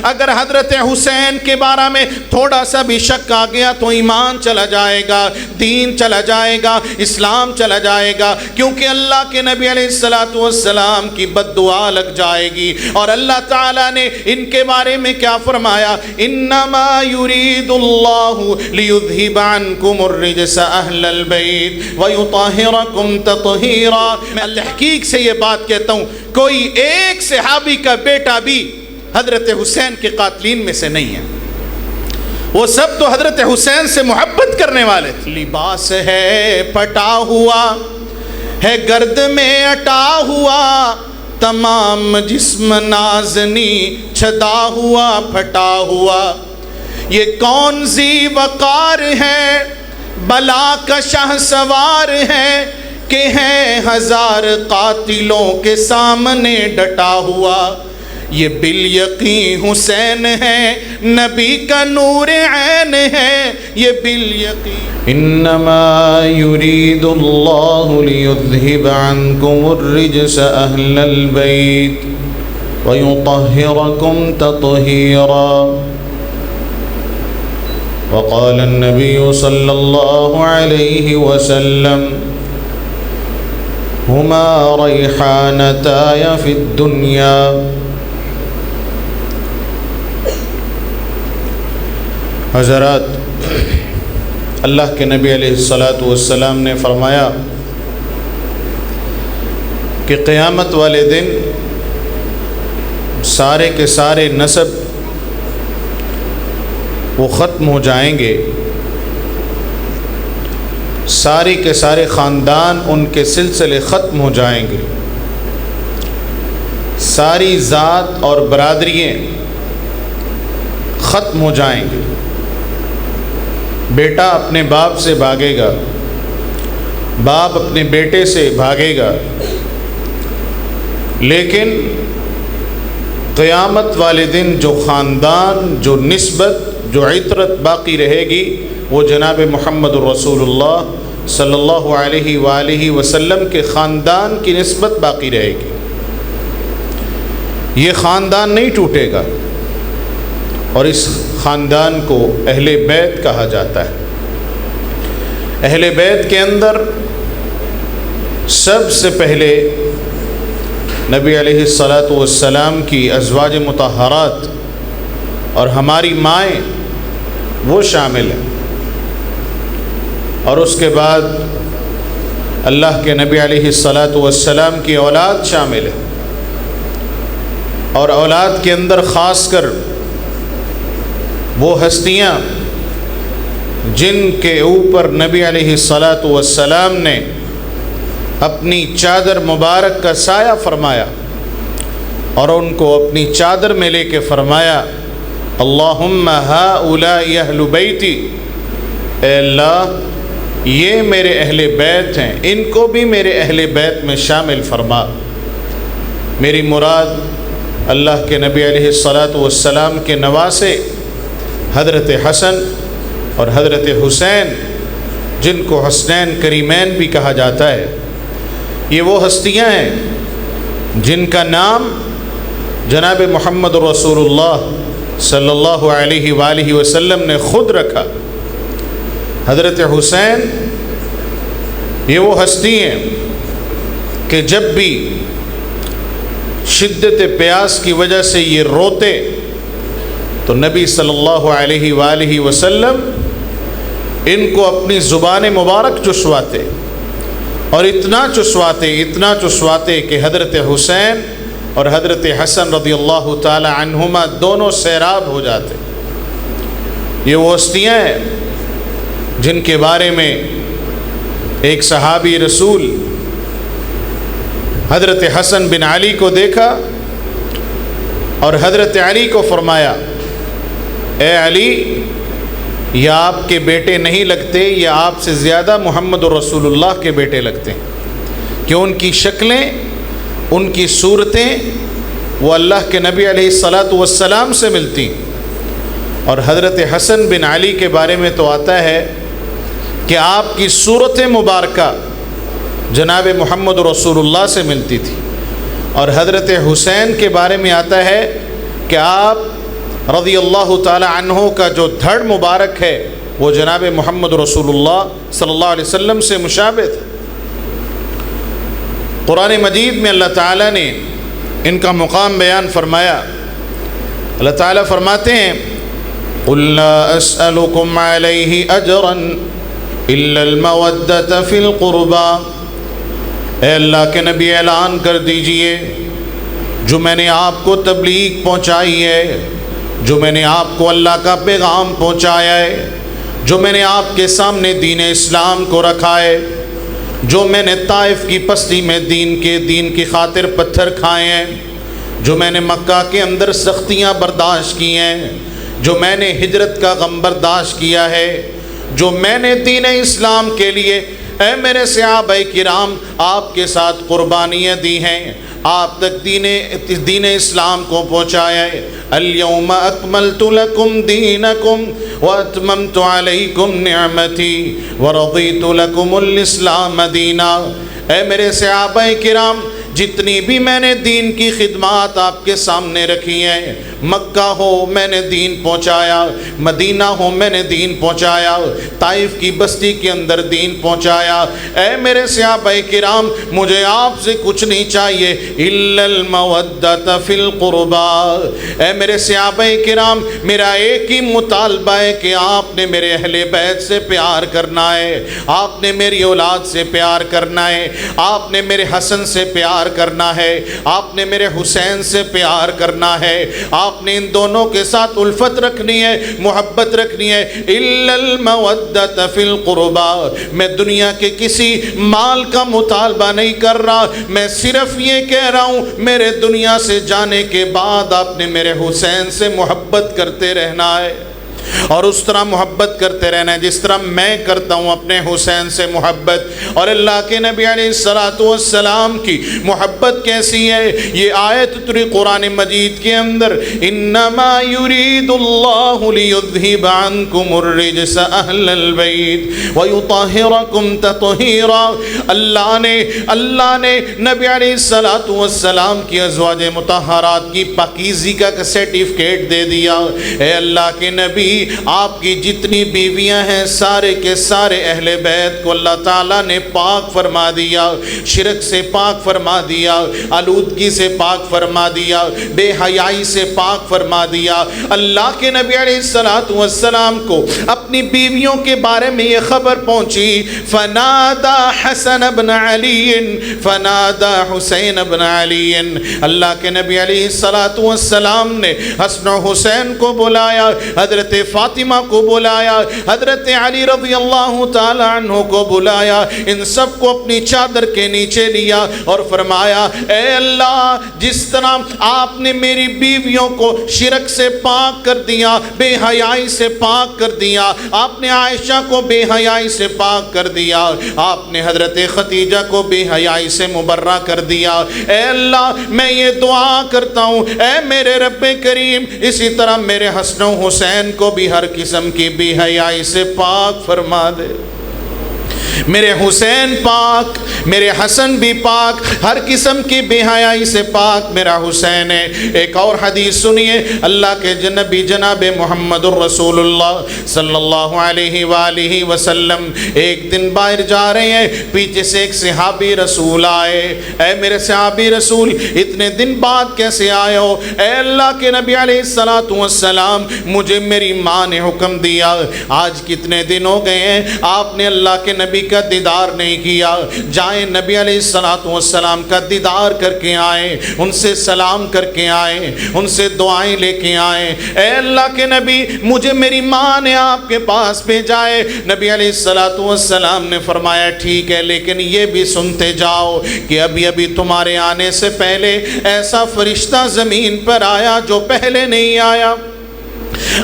اگر حضرت حسین کے بارے میں تھوڑا سا بھی شک آ گیا تو ایمان چلا جائے گا، دین چلا جائے گا، اسلام چلا جائے گا، کیونکہ اللہ کے نبی علیہ السلام کی بد دعا لگ جائے گی۔ اور اللہ تعالیٰ نے ان کے بارے میں کیا فرمایا؟ انما یرید اللہ لیذھب عنکم الرجس اہل البیت ویطہرکم تطہیرا۔ میں تحقیق سے یہ بات کہتا ہوں، کوئی ایک صحابی کا بیٹا بھی حضرت حسین کے قاتلین میں سے نہیں ہے، وہ سب تو حضرت حسین سے محبت کرنے والے تھے۔ لباس ہے پھٹا ہوا ہے گرد میں اٹا ہوا، تمام جسم نازنی چھدا ہوا پھٹا ہوا، یہ کون ذی وقار ہے بلا کا شاہ سوار ہے کہ ہے ہزار قاتلوں کے سامنے ڈٹا ہوا، یہ بالیقین حسین ہے نبی کا نور عین ہے، یہ بالیقین۔ انما یرید اللہ لیذھب عنکم الرجس اہل البیت ویطہرکم تطہیرا۔ وقال النبی صلی اللہ علیہ وسلم ہما ریحانتای فی الدنیا۔ حضرات، اللہ کے نبی علیہ السلام نے فرمایا کہ قیامت والے دن سارے کے سارے نسب وہ ختم ہو جائیں گے، سارے کے سارے خاندان ان کے سلسلے ختم ہو جائیں گے، ساری ذات اور برادریاں ختم ہو جائیں گے، بیٹا اپنے باپ سے بھاگے گا، باپ اپنے بیٹے سے بھاگے گا، لیکن قیامت والے دن جو خاندان، جو نسبت، جو عطرت باقی رہے گی وہ جناب محمد رسول اللہ صلی اللہ علیہ وآلہ وسلم کے خاندان کی نسبت باقی رہے گی۔ یہ خاندان نہیں ٹوٹے گا، اور اس خاندان کو اہل بیت کہا جاتا ہے۔ اہل بیت کے اندر سب سے پہلے نبی علیہ السلام کی ازواج مطہرات اور ہماری مائیں وہ شامل ہیں، اور اس کے بعد اللہ کے نبی علیہ السلام کی اولاد شامل ہے، اور اولاد کے اندر خاص کر وہ ہستیاں جن کے اوپر نبی علیہ السلام نے اپنی چادر مبارک کا سایہ فرمایا، اور ان کو اپنی چادر میں لے کے فرمایا اللہم ہؤلاء اہل بیتی، اے اللہ یہ میرے اہل بیت ہیں، ان کو بھی میرے اہل بیت میں شامل فرما۔ میری مراد اللہ کے نبی علیہ السلام کے نواسے حضرت حسن اور حضرت حسین، جن کو حسنین کریمین بھی کہا جاتا ہے، یہ وہ ہستیاں ہیں جن کا نام جناب محمد رسول اللہ صلی اللہ علیہ وآلہ وسلم نے خود رکھا۔ حضرت حسین یہ وہ ہستی ہیں کہ جب بھی شدت پیاس کی وجہ سے یہ روتے تو نبی صلی اللہ علیہ وآلہ وسلم ان کو اپنی زبان مبارک چسواتے، اور اتنا چسواتے کہ حضرت حسین اور حضرت حسن رضی اللہ تعالی عنہما دونوں سیراب ہو جاتے۔ یہ وہ ہستیاں ہیں جن کے بارے میں ایک صحابی رسول حضرت حسن بن علی کو دیکھا اور حضرت علی کو فرمایا اے علی، یہ آپ کے بیٹے نہیں لگتے، یہ آپ سے زیادہ محمد رسول اللہ کے بیٹے لگتے ہیں، کہ ان کی شکلیں، ان کی صورتیں وہ اللہ کے نبی علیہ السلام سے ملتی۔ اور حضرت حسن بن علی کے بارے میں تو آتا ہے کہ آپ کی صورت مبارکہ جناب محمد رسول اللہ سے ملتی تھی، اور حضرت حسین کے بارے میں آتا ہے کہ آپ رضی اللہ تعالی عنہ کا جو دھڑ مبارک ہے وہ جناب محمد رسول اللہ صلی اللہ علیہ وسلم سے مشابہ تھا۔ قرآن مجید میں اللہ تعالیٰ نے ان کا مقام بیان فرمایا۔ اللہ تعالیٰ فرماتے ہیں قُلْ لَا أَسْأَلُكُمْ عَلَيْهِ أَجْرًا إِلَّا الْمَوَدَّةَ فِي الْقُرْبَى، اے اللہ کے نبی اعلان کر دیجئے جو میں نے آپ کو تبلیغ پہنچائی ہے، جو میں نے آپ کو اللہ کا پیغام پہنچایا ہے، جو میں نے آپ کے سامنے دین اسلام کو رکھا ہے، جو میں نے طائف کی پستی میں دین کی خاطر پتھر کھائے ہیں، جو میں نے مکہ کے اندر سختیاں برداشت کی ہیں، جو میں نے ہجرت کا غم برداشت کیا ہے، جو میں نے دین اسلام کے لیے اے میرے صحابہ کرام آپ کے ساتھ قربانیاں دی ہیں، آپ تک دین اسلام کو پہنچایا ہے۔ اليوم اکملت لکم دینکم واتممت علیکم نعمتی ورضیت لکم الاسلام دینا۔ اے میرے صحابہ کرام، جتنی بھی میں نے دین کی خدمات آپ کے سامنے رکھی ہیں، مکہ ہو میں نے دین پہنچایا، مدینہ ہو میں نے دین پہنچایا، طائف کی بستی کے اندر دین پہنچایا۔ اے میرے صحابہ کرام، مجھے آپ سے کچھ نہیں چاہیے الا المودۃ فی القربى۔ اے میرے صحابہ کرام، میرا ایک ہی مطالبہ ہے کہ آپ نے میرے اہل بیت سے پیار کرنا ہے، آپ نے میری اولاد سے پیار کرنا ہے، آپ نے میرے حسن سے پیار کرنا ہے، آپ نے میرے حسین سے پیار کرنا ہے، آپ نے ان دونوں کے ساتھ الفت رکھنی ہے، محبت رکھنی ہے۔ الا المودۃ فی القربى، میں دنیا کے کسی مال کا مطالبہ نہیں کر رہا، میں صرف یہ کہہ رہا ہوں میرے دنیا سے جانے کے بعد آپ نے میرے حسین سے محبت کرتے رہنا ہے، اور اس طرح محبت کرتے رہنا ہے جس طرح میں کرتا ہوں اپنے حسین سے محبت۔ اور اللہ کے نبی علیہ الصلوۃ والسلام کی محبت کیسی ہے، یہ آیت اتری قرآن مجید کے اندر، انما یرید اللہ لیذہب عنکم الرجس اہل البیت ویطہرکم تطہیرا۔ اللہ نے نبی علیہ الصلوۃ والسلام کی ازواج مطہرات کی پاکیزگی کا سرٹیفکیٹ دے دیا۔ اے اللہ کے نبی، آپ کی جتنی بیویاں ہیں سارے کے سارے اہل بیت کو اللہ تعالیٰ نے پاک فرما دیا، شرک سے پاک فرما دیا، آلودگی سے پاک فرما دیا، بے حیائی سے پاک فرما دیا۔ اللہ کے نبی علیہ الصلوۃ والسلام کو اپنی بیویوں کے بارے میں یہ خبر پہنچی، فنادى حسن بن علی فنادى حسین بن علی۔ اللہ کے نبی علیہ الصلوۃ والسلام نے حسن و حسین کو بلایا، حضرت فاطمہ کو بلایا، حضرت علی رضی اللہ تعالی عنہ کو بلایا، ان سب کو اپنی چادر کے نیچے لیا اور فرمایا، اے اللہ، جس طرح آپ نے میری بیویوں کو شرک سے پاک کر دیا، بے حیائی سے پاک کر دیا، آپ نے عائشہ کو بے حیائی سے پاک کر دیا، آپ نے حضرت خدیجہ کو بے حیائی سے مبرہ کر دیا، اے اللہ میں یہ دعا کرتا ہوں، اے میرے رب کریم، اسی طرح میرے حسن و حسین کو بھی ہر قسم کی بے حیائی سے پاک فرما دے۔ میرے حسین پاک، میرے حسن بھی پاک، ہر قسم کی بے حیائی سے پاک میرا حسین ہے۔ ایک اور حدیث سنیے، اللہ کے نبی جناب محمد الرسول اللہ صلی اللہ علیہ وآلہ وسلم ایک دن باہر جا رہے ہیں، پیچھے سے ایک صحابی رسول آئے۔ اے میرے صحابی رسول، اتنے دن بعد کیسے آئے ہو؟ اے اللہ کے نبی علیہ الصلوۃ والسلام، مجھے میری ماں نے حکم دیا، آج کتنے دن ہو گئے ہیں آپ نے اللہ کے نبی کا دیدار نہیں کیا، جائیں نبی علیہ الصلوۃ والسلام کا دیدار کر کے آئیں، ان سے سلام کر کے آئیں، ان سے دعائیں لے کے آئیں۔ اے اللہ کے نبی، مجھے میری ماں نے آپ کے پاس بھیجا ہے۔ نبی علیہ الصلوۃ والسلام نے فرمایا ٹھیک ہے، لیکن یہ بھی سنتے جاؤ کہ ابھی تمہارے آنے سے پہلے ایسا فرشتہ زمین پر آیا جو پہلے نہیں آیا۔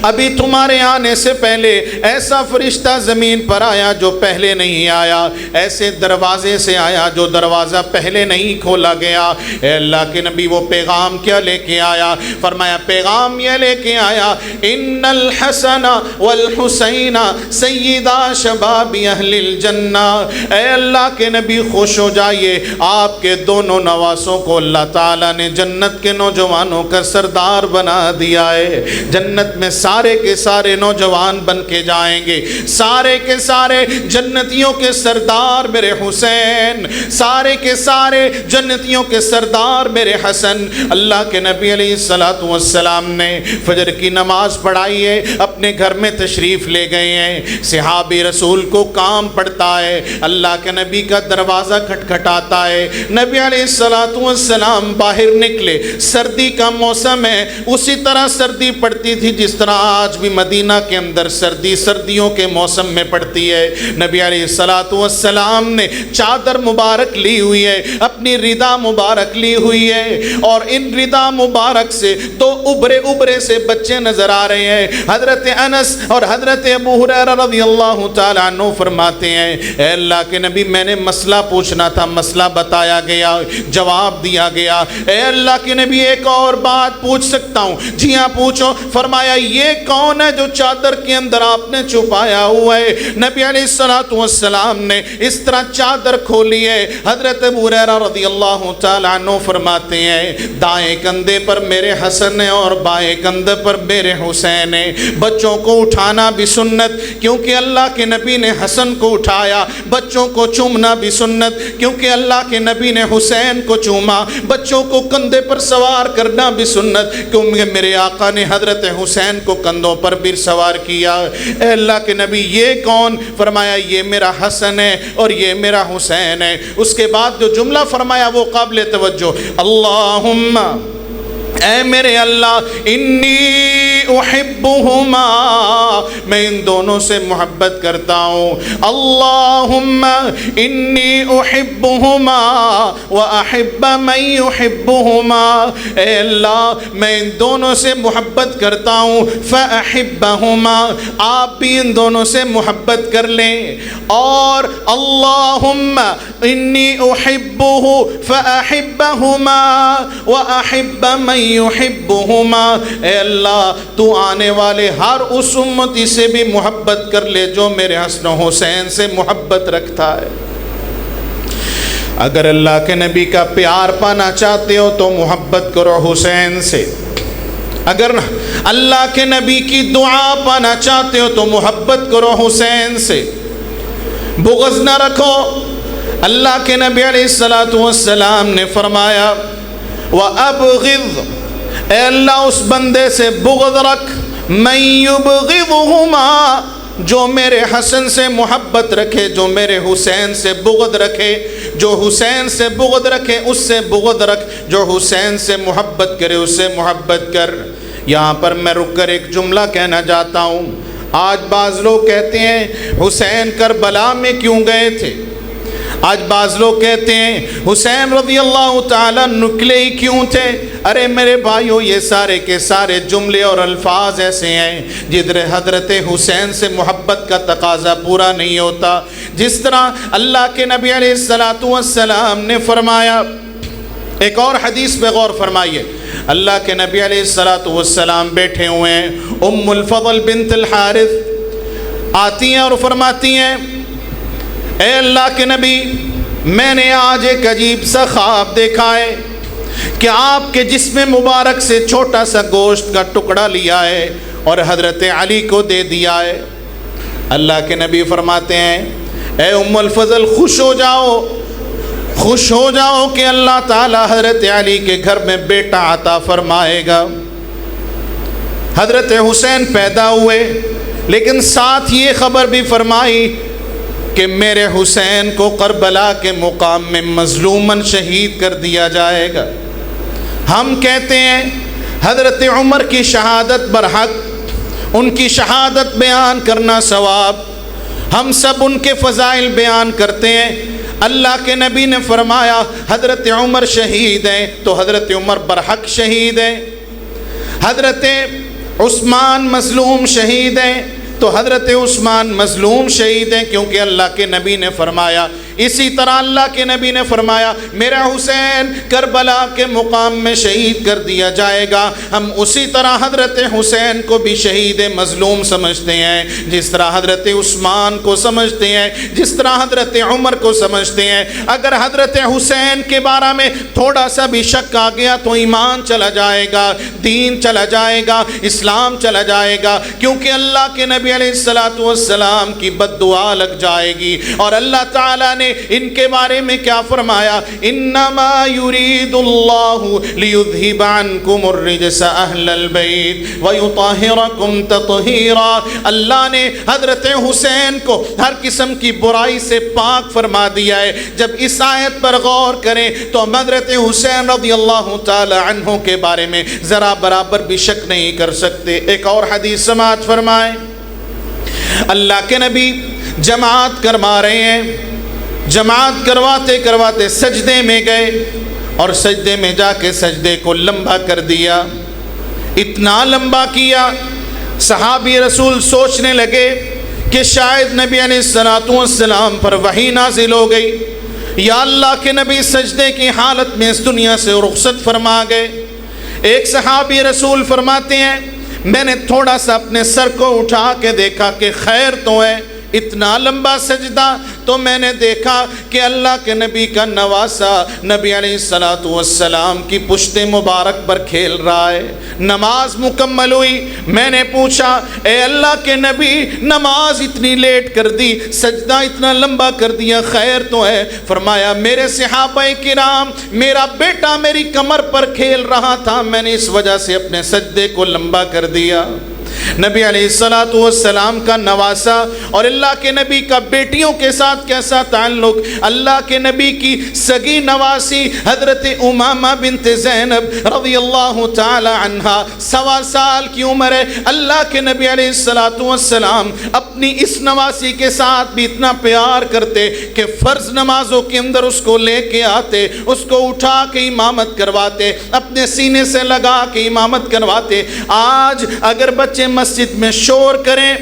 ابھی تمہارے آنے سے پہلے ایسا فرشتہ زمین پر آیا جو پہلے نہیں آیا، ایسے دروازے سے آیا جو دروازہ پہلے نہیں کھولا گیا۔ اے اللہ کے نبی وہ پیغام کیا لے کے آیا؟ فرمایا پیغام یہ لے کے آیا، ان الحسن والحسین سیدا شباب اہل الجنہ۔ اے اللہ کے نبی خوش ہو جائیے، آپ کے دونوں نواسوں کو اللہ تعالیٰ نے جنت کے نوجوانوں کا سردار بنا دیا ہے۔ جنت میں سارے کے سارے نوجوان بن کے جائیں گے، سارے کے سارے جنتیوں کے سردار میرے حسین، سارے کے سارے جنتیوں کے سردار میرے حسن۔ اللہ کے نبی علیہ السلام نے فجر کی نماز پڑھائی ہے، اپنے گھر میں تشریف لے گئے ہیں۔ صحابی رسول کو کام پڑتا ہے، اللہ کے نبی کا دروازہ کھٹکھٹاتا ہے، نبی علیہ السلام باہر نکلے، سردی کا موسم ہے، اسی طرح سردی پڑتی تھی جس طرح آج بھی مدینہ کے اندر سردی سردیوں کے موسم میں پڑتی ہے۔ نبی علیہ السلام نے چادر مبارک لی ہوئی ہے، اپنی ردا مبارک لی ہوئی ہے، اور ان ردا مبارک سے دو ابرے ابرے سے بچے نظر آ رہے ہیں۔ حضرت انس اور حضرت ابو ہریرہ رضی اللہ تعالیٰ عنہ فرماتے ہیں اے اللہ کے نبی میں نے مسئلہ پوچھنا تھا، مسئلہ بتایا گیا، جواب دیا گیا۔ اے اللہ کے نبی ایک اور بات پوچھ سکتا ہوں؟ جی ہاں پوچھو۔ فرمایا یہ کون ہے جو چادر کے اندر آپ نے چھپایا ہوا ہے؟ نبی علیہ السلام نے اس طرح چادر کھولی ہے۔ حضرت ابو ہریرہ رضی اللہ تعالیٰ عنہ فرماتے ہیں دائیں کندھے پر میرے حسن ہے اور بائیں کندھے پر میرے حسین ہے۔ بچوں کو اٹھانا بھی سنت کیونکہ اللہ کے نبی نے حسن کو اٹھایا، بچوں کو چومنا بھی سنت کیونکہ اللہ کے نبی نے حسین کو چوما، بچوں کو کندھے پر سوار کرنا بھی سنت کیونکہ میرے آقا نے حضرت حسین کو کندھوں پر بھی سوار کیا۔ اے اللہ کے نبی یہ کون؟ فرمایا یہ میرا حسن ہے اور یہ میرا حسین ہے۔ اس کے بعد جو جملہ فرمایا وہ قابل توجہ، اللہم اے میرے اللہ انی احبہما، میں ان دونوں سے محبت کرتا ہوں۔ اللہم انی احبہما واحب من یحبہما، اے اللہ میں ان دونوں سے محبت کرتا ہوں، فاحبہما آپ بھی ان دونوں سے محبت کر لیں۔ اور اللہم انی احبہ فاحبہما واحب من یحبہما، اے اللہ تو آنے والے ہر اس امتی سے بھی محبت کر لے جو میرے حسن و حسین سے محبت رکھتا ہے۔ اگر اللہ کے نبی کا پیار پانا چاہتے ہو تو محبت کرو حسین سے، اگر اللہ کے نبی کی دعا پانا چاہتے ہو تو محبت کرو حسین سے، بغض نہ رکھو۔ اللہ کے نبی علیہ السلام نے فرمایا وَأَبْغِضْ، اے اللہ اس بندے سے بغض رکھ، مَن يُبْغِضُهُمَا، جو میرے حسن سے محبت رکھے، جو میرے حسین سے بغض رکھے، جو حسین سے بغض رکھے اس سے بغض رکھ، جو حسین سے محبت کرے اس سے محبت کر۔ یہاں پر میں رک کر ایک جملہ کہنا چاہتا ہوں۔ آج بعض لوگ کہتے ہیں حسین کربلا میں کیوں گئے تھے؟ آج بعض لوگ کہتے ہیں حسین رضی اللہ تعالیٰ نکلے ہی کیوں تھے؟ ارے میرے بھائیو یہ سارے کے سارے جملے اور الفاظ ایسے ہیں جدھر حضرت حسین سے محبت کا تقاضا پورا نہیں ہوتا۔ جس طرح اللہ کے نبی علیہ السلام نے فرمایا، ایک اور حدیث پہ غور فرمائیے، اللہ کے نبی علیہ السلام بیٹھے ہوئے ہیں، ام الفضل بنت الحارث آتی ہیں اور فرماتی ہیں اے اللہ کے نبی میں نے آج ایک عجیب سا خواب دیکھا ہے کہ آپ کے جسم مبارک سے چھوٹا سا گوشت کا ٹکڑا لیا ہے اور حضرت علی کو دے دیا ہے۔ اللہ کے نبی فرماتے ہیں اے ام الفضل خوش ہو جاؤ، خوش ہو جاؤ کہ اللہ تعالی حضرت علی کے گھر میں بیٹا عطا فرمائے گا۔ حضرت حسین پیدا ہوئے لیکن ساتھ یہ خبر بھی فرمائی کہ میرے حسین کو کربلا کے مقام میں مظلوماً شہید کر دیا جائے گا۔ ہم کہتے ہیں حضرت عمر کی شہادت برحق، ان کی شہادت بیان کرنا ثواب، ہم سب ان کے فضائل بیان کرتے ہیں۔ اللہ کے نبی نے فرمایا حضرت عمر شہید ہیں تو حضرت عمر برحق شہید ہیں۔ حضرت عثمان مظلوم شہید ہیں، تو حضرت عثمان مظلوم شہید ہیں کیونکہ اللہ کے نبی نے فرمایا، اسی طرح اللہ کے نبی نے فرمایا میرا حسین کربلا کے مقام میں شہید کر دیا جائے گا۔ ہم اسی طرح حضرت حسین کو بھی شہید مظلوم سمجھتے ہیں، جس طرح حضرت عثمان کو سمجھتے ہیں، جس طرح حضرت عمر کو سمجھتے ہیں۔ اگر حضرت حسین کے بارے میں تھوڑا سا بھی شک آ گیا تو ایمان چلا جائے گا، دین چلا جائے گا، اسلام چلا جائے گا، کیونکہ اللہ کے نبی علیہ السلام کی بد دعا لگ جائے گی۔ اور اللہ تعالیٰ نے ان کے بارے میں کیا فرمایا؟ انما یرید اللہ لیذہب عنکم الرجس اہل البیت ویطہرکم تطہیرا۔ اللہ نے حضرت حسین کو ہر قسم کی برائی سے پاک فرما دیا ہے۔ جب اس آیت پر غور کریں تو حضرت حسین رضی اللہ تعالی عنہ کے بارے میں ذرا برابر بھی شک نہیں کر سکتے۔ ایک اور حدیث سماعت فرمائیں، اللہ کے نبی جماعت کروا رہے ہیں، جماعت کرواتے کرواتے سجدے میں گئے اور سجدے میں جا کے سجدے کو لمبا کر دیا، اتنا لمبا کیا صحابی رسول سوچنے لگے کہ شاید نبی علیہ السلام پر وحی نازل ہو گئی، یا اللہ کے نبی سجدے کی حالت میں اس دنیا سے رخصت فرما گئے۔ ایک صحابی رسول فرماتے ہیں میں نے تھوڑا سا اپنے سر کو اٹھا کے دیکھا کہ خیر تو ہے، اتنا لمبا سجدہ تو میں نے دیکھا کہ اللہ کے نبی کا نواسا نبی علیہ السلام کی پشت مبارک پر کھیل رہا ہے۔ نماز مکمل ہوئی، میں نے پوچھا اے اللہ کے نبی نماز اتنی لیٹ کر دی، سجدہ اتنا لمبا کر دیا، خیر تو ہے؟ فرمایا میرے صحابہ کرام، میرا بیٹا میری کمر پر کھیل رہا تھا، میں نے اس وجہ سے اپنے سجدے کو لمبا کر دیا۔ نبی علیہ السلام کا نواسا اور اللہ کے نبی کا بیٹیوں کے ساتھ کیسا تعلق؟ اللہ کے نبی کی سگی نواسی حضرت امامہ بنت زینب رضی اللہ تعالی عنہا 1.25 سال کی عمر ہے۔ اللہ کے نبی علیہ السلام اپنی اس نواسی کے ساتھ بھی اتنا پیار کرتے کہ فرض نمازوں کے اندر اس کو لے کے آتے، اس کو اٹھا کے امامت کرواتے، اپنے سینے سے لگا کے امامت کرواتے۔ آج اگر بچے مسجد میں شور کریں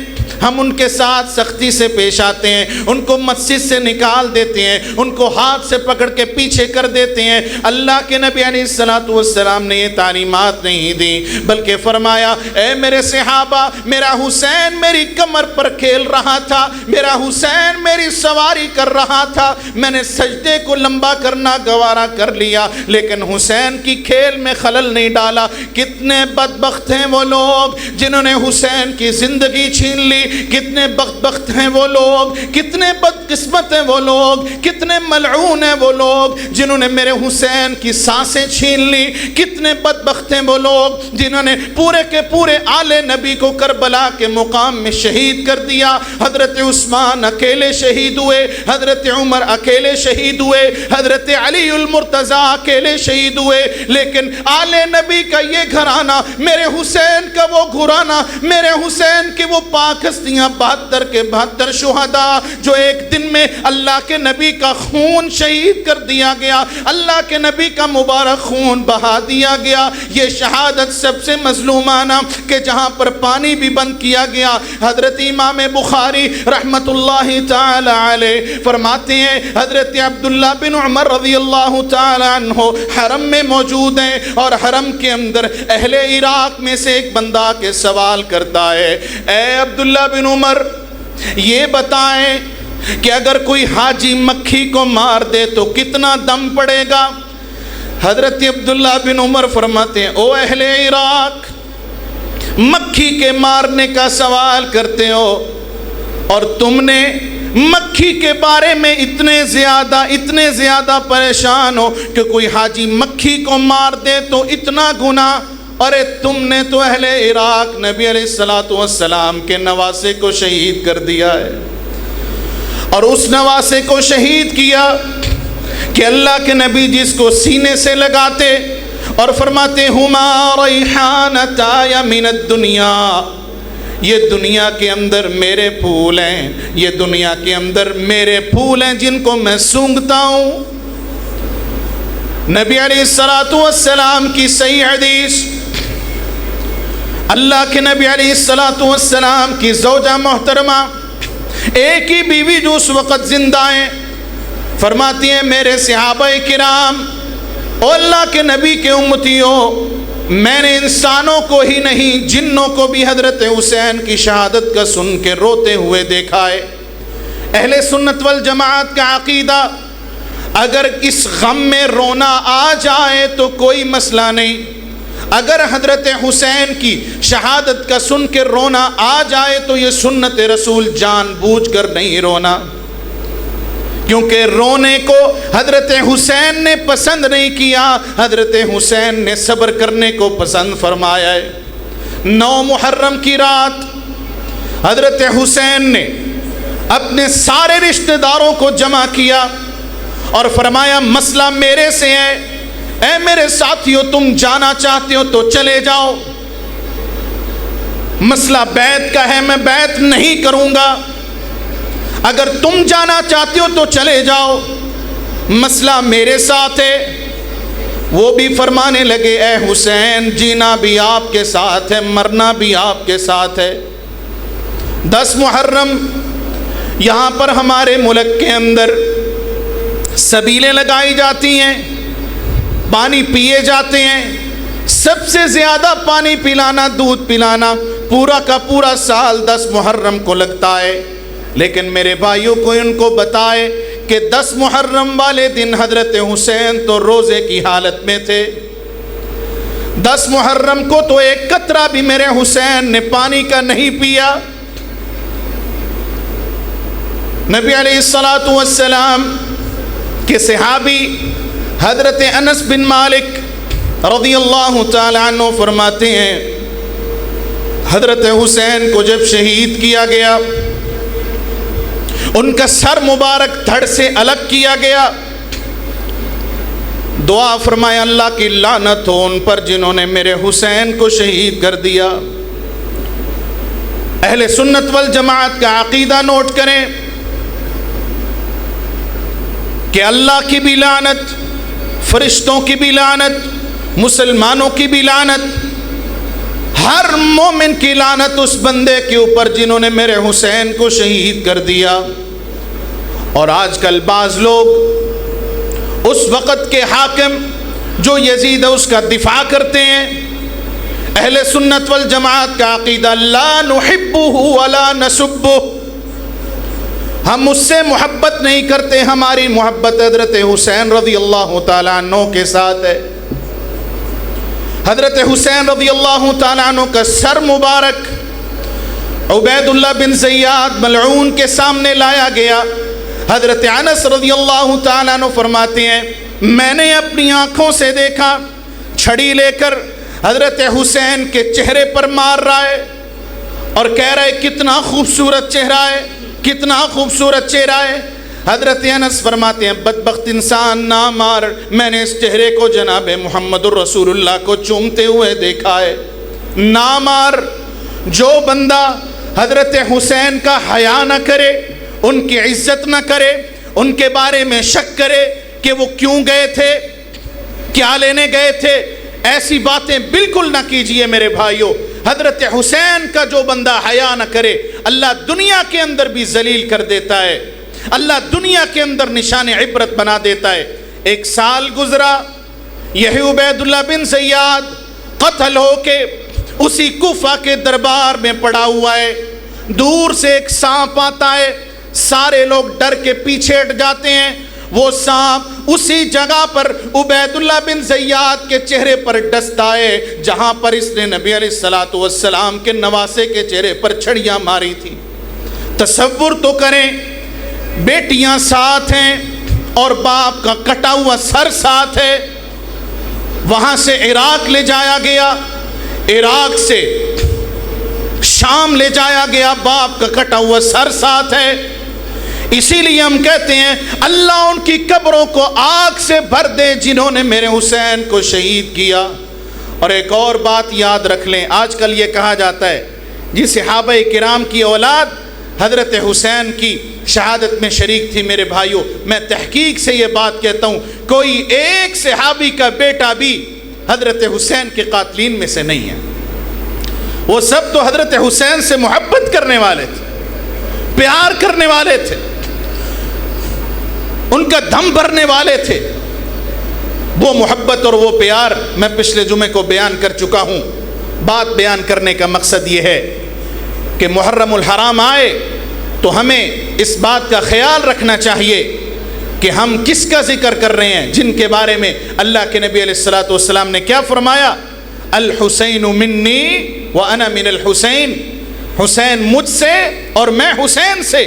ہم ان کے ساتھ سختی سے پیش آتے ہیں، ان کو مسجد سے نکال دیتے ہیں، ان کو ہاتھ سے پکڑ کے پیچھے کر دیتے ہیں۔ اللہ کے نبی علیہ السلام نے یہ تعلیمات نہیں دی، بلکہ فرمایا اے میرے صحابہ، میرا حسین میری کمر پر کھیل رہا تھا، میرا حسین میری سواری کر رہا تھا، میں نے سجدے کو لمبا کرنا گوارا کر لیا لیکن حسین کی کھیل میں خلل نہیں ڈالا۔ کتنے بدبخت ہیں وہ لوگ جنہوں نے حسین کی زندگی چھین لی، کتنے بدبخت ہیں وہ لوگ، کتنے بدقسمت ہیں وہ لوگ، کتنے ملعون ہیں وہ لوگ جنہوں نے میرے حسین کی سانسیں چھین لی، کتنے بدبخت ہیں وہ لوگ جنہوں نے پورے کے پورے آل نبی کو کربلا کے مقام میں شہید کر دیا۔ حضرت عثمان اکیلے شہید ہوئے، حضرت عمر اکیلے شہید ہوئے، حضرت علی المرتضیٰ اکیلے شہید ہوئے، لیکن آل نبی کا یہ گھرانہ، میرے حسین کا وہ گھرانہ، میرے حسین کی وہ پاک ہستیاں 72 کے 72 شہداء جو ایک دن میں اللہ کے نبی کا خون شہید کر دیا گیا، اللہ کے نبی کا مبارک خون بہا دیا گیا۔ یہ شہادت سب سے مظلومانہ کہ جہاں پر پانی بھی بند کیا گیا۔ حضرت امام بخاری رحمت اللہ تعالی علیہ فرماتے ہیں حضرت عبداللہ بن عمر رضی اللہ تعالی عنہ حرم میں موجود ہیں اور حرم کے اندر اہل عراق میں سے ایک بندہ کے سوال کرتا ہے اے عبداللہ بن عمر یہ بتائیں کہ اگر کوئی حاجی مکھی کو مار دے تو کتنا دم پڑے گا؟ حضرت عبداللہ بن عمر فرماتے ہیں او اہل عراق، مکھی کے مارنے کا سوال کرتے ہو اور تم نے مکھی کے بارے میں اتنے زیادہ پریشان ہو کہ کوئی حاجی مکھی کو مار دے تو اتنا گناہ، ارے تم نے تو اہل عراق نبی علیہ السلام کے نواسے کو شہید کر دیا ہے، اور اس نواسے کو شہید کیا کہ اللہ کے نبی جس کو سینے سے لگاتے اور فرماتے ہما ریحانتا من الدنیا، یہ دنیا کے اندر میرے پھول ہیں، یہ دنیا کے اندر میرے پھول ہیں جن کو میں سونگھتا ہوں۔ نبی علیہ السلام کی صحیح حدیث، اللہ کے نبی علیہ الصلوۃ والسلام کی زوجہ محترمہ، ایک ہی بیوی جو اس وقت زندہ ہیں، فرماتی ہیں میرے صحابہ کرام، او اللہ کے نبی کے امتیوں، میں نے انسانوں کو ہی نہیں جنوں کو بھی حضرت حسین کی شہادت کا سن کے روتے ہوئے دیکھا ہے۔ اہل سنت والجماعت کا عقیدہ، اگر اس غم میں رونا آ جائے تو کوئی مسئلہ نہیں، اگر حضرت حسین کی شہادت کا سن کے رونا آ جائے تو یہ سنت رسول، جان بوجھ کر نہیں رونا، کیونکہ رونے کو حضرت حسین نے پسند نہیں کیا، حضرت حسین نے صبر کرنے کو پسند فرمایا ہے۔ 9 محرم کی رات حضرت حسین نے اپنے سارے رشتہ داروں کو جمع کیا اور فرمایا مسئلہ میرے سے ہے، اے میرے ساتھیوں تم جانا چاہتے ہو تو چلے جاؤ، مسئلہ بیعت کا ہے، میں بیعت نہیں کروں گا، اگر تم جانا چاہتے ہو تو چلے جاؤ، مسئلہ میرے ساتھ ہے۔ وہ بھی فرمانے لگے اے حسین، جینا بھی آپ کے ساتھ ہے، مرنا بھی آپ کے ساتھ ہے۔ 10 محرم یہاں پر ہمارے ملک کے اندر سبیلیں لگائی جاتی ہیں، پانی پیے جاتے ہیں، سب سے زیادہ پانی پلانا، دودھ پلانا پورا کا پورا سال 10 محرم کو لگتا ہے، لیکن میرے بھائیوں کو ان کو بتائے کہ 10 محرم والے دن حضرت حسین تو روزے کی حالت میں تھے۔ 10 محرم کو تو ایک قطرہ بھی میرے حسین نے پانی کا نہیں پیا۔ نبی علیہ الصلوۃ والسلام کے صحابی حضرت انس بن مالک رضی اللہ تعالی عنہ فرماتے ہیں حضرت حسین کو جب شہید کیا گیا، ان کا سر مبارک دھڑ سے الگ کیا گیا، دعا فرمایا اللہ کی لعنت ہو ان پر جنہوں نے میرے حسین کو شہید کر دیا۔ اہل سنت والجماعت کا عقیدہ نوٹ کریں کہ اللہ کی بھی لعنت، فرشتوں کی بھی لعنت، مسلمانوں کی بھی لعنت، ہر مومن کی لعنت اس بندے کے اوپر جنہوں نے میرے حسین کو شہید کر دیا۔ اور آج کل بعض لوگ اس وقت کے حاکم جو یزید ہے اس کا دفاع کرتے ہیں۔ اہل سنت والجماعت کا عقیدہ لا نحبہ ولا نسبہ، ہم اس سے محبت نہیں کرتے، ہماری محبت حضرت حسین رضی اللہ تعالیٰ عنہ کے ساتھ ہے۔ حضرت حسین رضی اللہ تعالیٰ عنہ کا سر مبارک عبید اللہ بن زیاد ملعون کے سامنے لایا گیا۔ حضرت انس رضی اللہ تعالیٰ عنہ فرماتے ہیں میں نے اپنی آنکھوں سے دیکھا، چھڑی لے کر حضرت حسین کے چہرے پر مار رہا ہے اور کہہ رہا ہے کتنا خوبصورت چہرہ ہے، کتنا خوبصورت چہرہ ہے۔ حضرت انس فرماتے ہیں بدبخت انسان نہ مار، میں نے اس چہرے کو جناب محمد الرسول اللہ کو چومتے ہوئے دیکھا ہے، نہ مار۔ جو بندہ حضرت حسین کا حیا نہ کرے، ان کی عزت نہ کرے، ان کے بارے میں شک کرے کہ وہ کیوں گئے تھے، کیا لینے گئے تھے، ایسی باتیں بالکل نہ کیجئے میرے بھائیوں۔ حضرت حسین کا جو بندہ حیا نہ کرے، اللہ دنیا کے اندر بھی ذلیل کر دیتا ہے، اللہ دنیا کے اندر نشان عبرت بنا دیتا ہے۔ ایک سال گزرا، یہی عبید اللہ بن زیاد قتل ہو کے اسی کوفہ کے دربار میں پڑا ہوا ہے۔ دور سے ایک سانپ آتا ہے، سارے لوگ ڈر کے پیچھے ہٹ جاتے ہیں۔ وہ سانپ اسی جگہ پر عبید اللہ بن زیاد کے چہرے پر ڈستا ہے جہاں پر اس نے نبی علیہ الصلوۃ والسلام کے نواسے کے چہرے پر چھڑیاں ماری تھی۔ تصور تو کریں، بیٹیاں ساتھ ہیں اور باپ کا کٹا ہوا سر ساتھ ہے۔ وہاں سے عراق لے جایا گیا، عراق سے شام لے جایا گیا، باپ کا کٹا ہوا سر ساتھ ہے۔ اسی لیے ہم کہتے ہیں اللہ ان کی قبروں کو آگ سے بھر دے جنہوں نے میرے حسین کو شہید کیا۔ اور ایک اور بات یاد رکھ لیں، آج کل یہ کہا جاتا ہے جی صحابہ کرام کی اولاد حضرت حسین کی شہادت میں شریک تھی۔ میرے بھائیوں، میں تحقیق سے یہ بات کہتا ہوں، کوئی ایک صحابی کا بیٹا بھی حضرت حسین کے قاتلین میں سے نہیں ہے۔ وہ سب تو حضرت حسین سے محبت کرنے والے تھے، پیار کرنے والے تھے، ان کا دم بھرنے والے تھے۔ وہ محبت اور وہ پیار میں پچھلے جمعے کو بیان کر چکا ہوں۔ بات بیان کرنے کا مقصد یہ ہے کہ محرم الحرام آئے تو ہمیں اس بات کا خیال رکھنا چاہیے کہ ہم کس کا ذکر کر رہے ہیں، جن کے بارے میں اللہ کے نبی علیہ الصلوۃ والسلام نے کیا فرمایا؟ الحسین منی وانا من الحسین، حسین مجھ سے اور میں حسین سے۔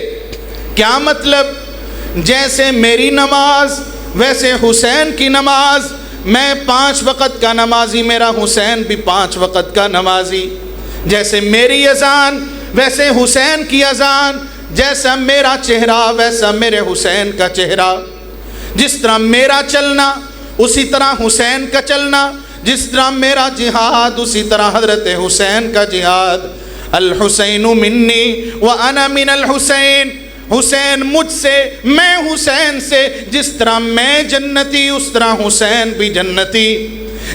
کیا مطلب؟ جیسے میری نماز ویسے حسین کی نماز، میں 5 وقت کا نمازی، میرا حسین بھی 5 وقت کا نمازی۔ جیسے میری اذان ویسے حسین کی اذان، جیسا میرا چہرہ ویسا میرے حسین کا چہرہ، جس طرح میرا چلنا اسی طرح حسین کا چلنا، جس طرح میرا جہاد اسی طرح حضرت حسین کا جہاد۔ الحسین منی وانا من الحسین، حسین مجھ سے میں حسین سے، جس طرح میں جنتی اس طرح حسین بھی جنتی،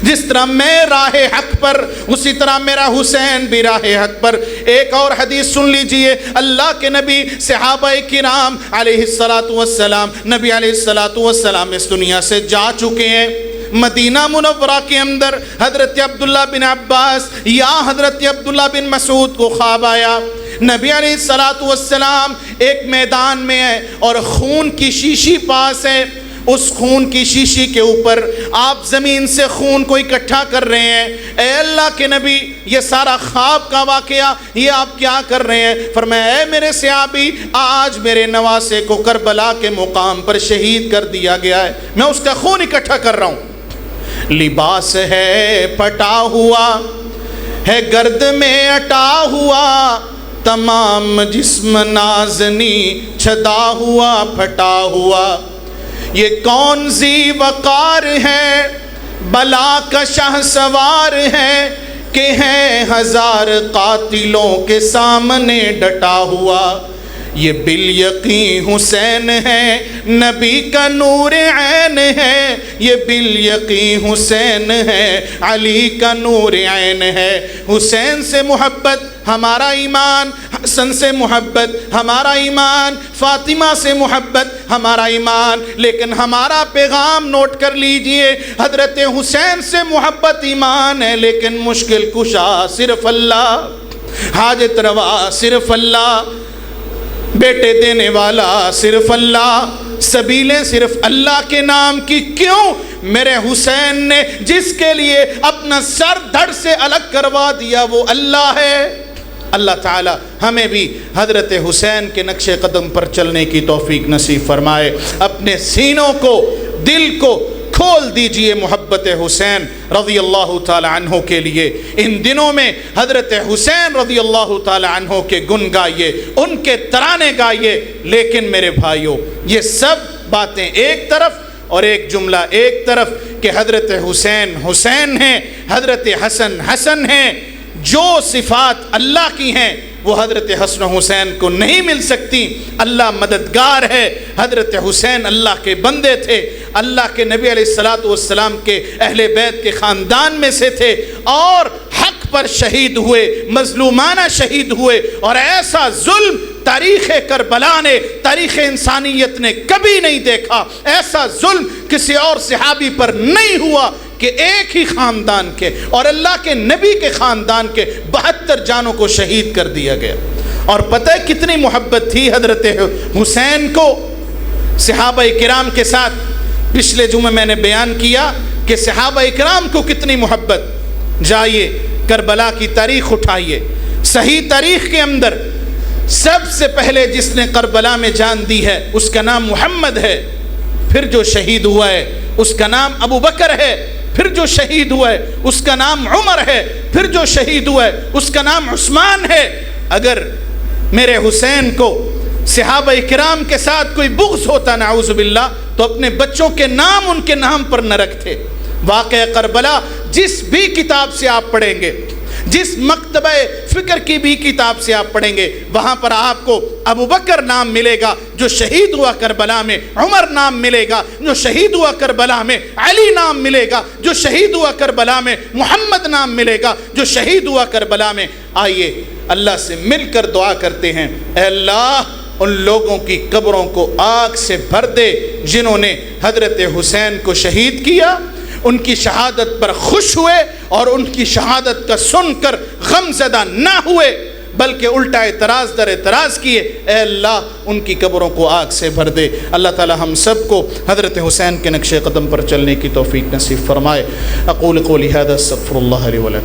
جس طرح میں راہ حق پر اسی طرح میرا حسین بھی راہ حق پر۔ ایک اور حدیث سن لیجئے، اللہ کے نبی صحابہ کرام علیہ الصلاۃ والسلام، نبی علیہ الصلاۃ والسلام اس دنیا سے جا چکے ہیں۔ مدینہ منورہ کے اندر حضرت عبداللہ بن عباس یا حضرت عبداللہ بن مسعود کو خواب آیا، نبی علیہ الصلاۃ والسلام ایک میدان میں ہے اور خون کی شیشی پاس ہے، اس خون کی شیشی کے اوپر آپ زمین سے خون کو اکٹھا کر رہے ہیں۔ اے اللہ کے نبی، یہ سارا خواب کا واقعہ یہ آپ کیا کر رہے ہیں؟ فرمایا اے میرے صحابی، آج میرے نواسے کو کربلا کے مقام پر شہید کر دیا گیا ہے، میں اس کا خون اکٹھا کر رہا ہوں۔ لباس ہے پھٹا ہوا ہے، گرد میں اٹا ہوا، تمام جسم نازنی چھدا ہوا پھٹا ہوا۔ یہ کون ذی وقار ہے، بلا کا شاہ سوار ہے، کہ ہے 1000 قاتلوں کے سامنے ڈٹا ہوا۔ یہ بالیقین حسین ہے، نبی کا نور عین ہے، یہ بالیقین حسین ہے، علی کا نور عین ہے۔ حسین سے محبت ہمارا ایمان، حسن سے محبت ہمارا ایمان، فاطمہ سے محبت ہمارا ایمان۔ لیکن ہمارا پیغام نوٹ کر لیجئے، حضرت حسین سے محبت ایمان ہے، لیکن مشکل کشا صرف اللہ، حاجت روا صرف اللہ، بیٹے دینے والا صرف اللہ، سبیلیں صرف اللہ کے نام کی۔ کیوں؟ میرے حسین نے جس کے لیے اپنا سر دھڑ سے الگ کروا دیا وہ اللہ ہے۔ اللہ تعالی ہمیں بھی حضرت حسین کے نقش قدم پر چلنے کی توفیق نصیب فرمائے۔ اپنے سینوں کو، دل کو کھول دیجئے محبت حسین رضی اللہ تعالی عنہ کے لیے۔ ان دنوں میں حضرت حسین رضی اللہ تعالی عنہ کے گن گائیے، ان کے ترانے گائیے۔ لیکن میرے بھائیوں، یہ سب باتیں ایک طرف اور ایک جملہ ایک طرف کہ حضرت حسین حسین ہیں، حضرت حسن حسن ہیں۔ جو صفات اللہ کی ہیں وہ حضرت حسن و حسین کو نہیں مل سکتی۔ اللہ مددگار ہے، حضرت حسین اللہ کے بندے تھے، اللہ کے نبی علیہ الصلوۃ والسلام کے اہل بیت کے خاندان میں سے تھے، اور حق پر شہید ہوئے، مظلومانہ شہید ہوئے۔ اور ایسا ظلم تاریخ کربلا نے، تاریخ انسانیت نے کبھی نہیں دیکھا، ایسا ظلم کسی اور صحابی پر نہیں ہوا کہ ایک ہی خاندان کے اور اللہ کے نبی کے خاندان کے 72 جانوں کو شہید کر دیا گیا۔ اور پتہ ہے کتنی محبت تھی حضرت حسین کو صحابہ کرام کے ساتھ؟ پچھلے جمعہ میں نے بیان کیا کہ صحابہ کرام کو کتنی محبت۔ جائیے کربلا کی تاریخ اٹھائیے، صحیح تاریخ کے اندر سب سے پہلے جس نے کربلا میں جان دی ہے اس کا نام محمد ہے، پھر جو شہید ہوا ہے اس کا نام ابو بکر ہے، پھر جو شہید ہوا ہے اس کا نام عمر ہے، پھر جو شہید ہوا ہے اس کا نام عثمان ہے۔ اگر میرے حسین کو صحابہ کرام کے ساتھ کوئی بغض ہوتا نعوذ باللہ تو اپنے بچوں کے نام ان کے نام پر نہ رکھتے۔ واقعہ کربلا جس بھی کتاب سے آپ پڑھیں گے، جس مکتبہ فکر کی بھی کتاب سے آپ پڑھیں گے وہاں پر آپ کو ابو بکر نام ملے گا جو شہید ہوا کربلا میں، عمر نام ملے گا جو شہید ہوا کربلا میں، علی نام ملے گا جو شہید ہوا کربلا میں، محمد نام ملے گا جو شہید ہوا کربلا میں۔ آئیے اللہ سے مل کر دعا کرتے ہیں، اے اللہ ان لوگوں کی قبروں کو آگ سے بھر دے جنہوں نے حضرت حسین کو شہید کیا، ان کی شہادت پر خوش ہوئے اور ان کی شہادت کا سن کر غم زدہ نہ ہوئے بلکہ الٹا اعتراض در اعتراض کیے۔ اے اللہ ان کی قبروں کو آگ سے بھر دے۔ اللہ تعالی ہم سب کو حضرت حسین کے نقش قدم پر چلنے کی توفیق نصیب فرمائے۔ اقول قولی ھذا استغفر اللہ لی ولکم۔